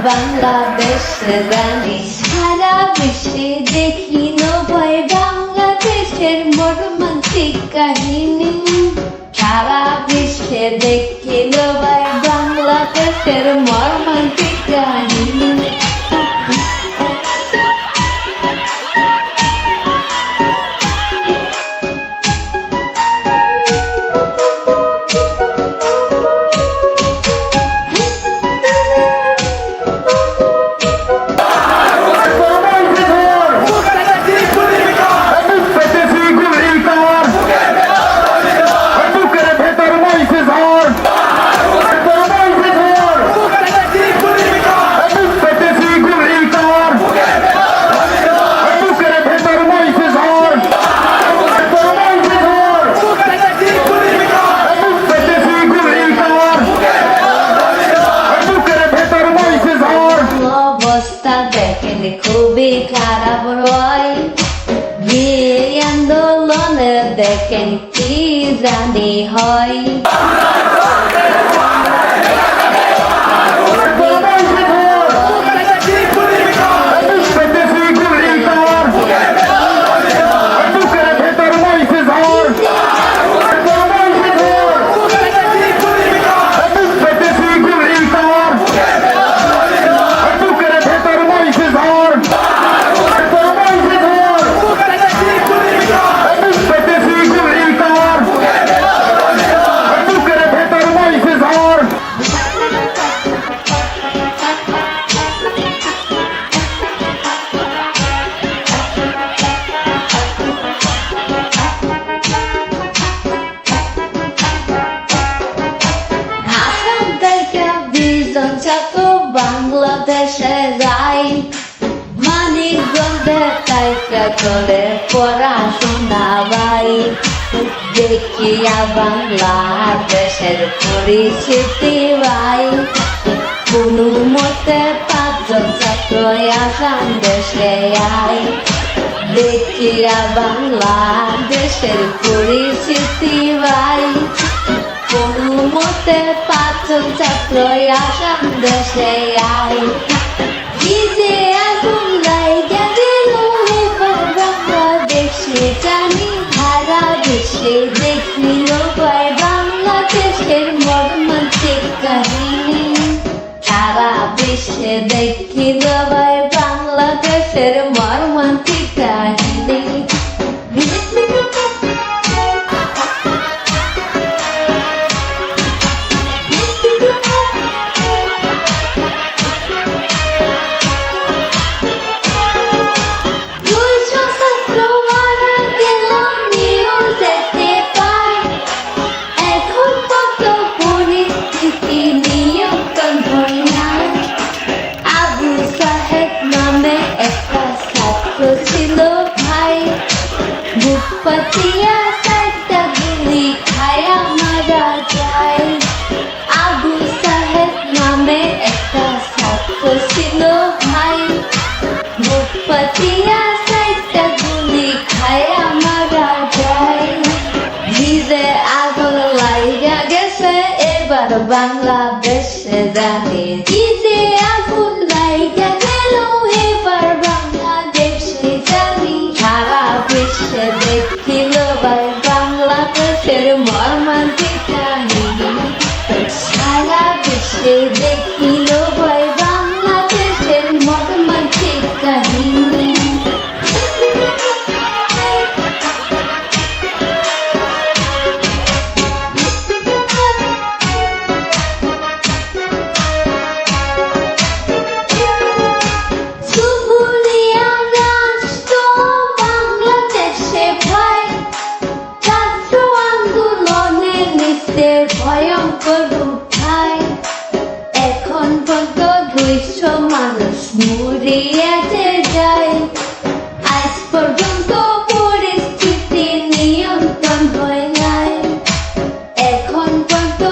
বাংলাদেশে জানি সারা বিশ্বে দেখি নয় বাংলাদেশের মর্মান্তিক কাহিনী সারা বিশ্বে দেখি নয় বাংলাদেশের মর্মান্তিক কাহিনী খুবই খারাপ হয় আন্দোলনে দেখেন কি জানি হয় বাংলাদেশে যাই মানিকগঞ্জে টাইকা করে পড়াশোনা ভাই দেখিয়া বাংলাদেশের পরিস্থিতি ভাই কোনো মতে 5 জন ছাত্র আসাম দেশে আই দেখিয়া বাংলাদেশের পরিস্থিতি ভাই কোনো মতে 5 জন ছাত্র আসাম দেশে আই কি যে আগুন লাইগা দিল এবার বাংলাদেশে জানি সারা বিশ্বে দেখি নয় বাংলাদেশের মর্মান্তিক কাহিনী সারা বিশ্বে দেখি নয় বাংলাদেশের মর্মান্তিক কাহিনী পাতিয়া সাইটা গুলি খায়া মারা যায় আবু সাহেব নামে একটা ছাত্র ছিল ভাই পাতিয়া সাইটা গুলি খায়া মারা যায় নিজে আগুন লাইগা গেছে এবার বাংলাদেশে জানি নিজে আগুন লাইগা গেল এবার বাংলাদেশে জানি সারা বিশ্বে দেখিল বাংলাদেশের মর্মান্তিক কাহিনী সারা বিশ্বে দেখিল বাংলাদেশের মর্মান্তিক কাহিনী ভয়ঙ্কর উঠায় এখন পর্যন্ত 200 মানুষ মরিয়াতে যায় আজ পর্যন্ত পরিস্থিতি নিয়ন্ত্রণ হয় নাই এখন পর্যন্ত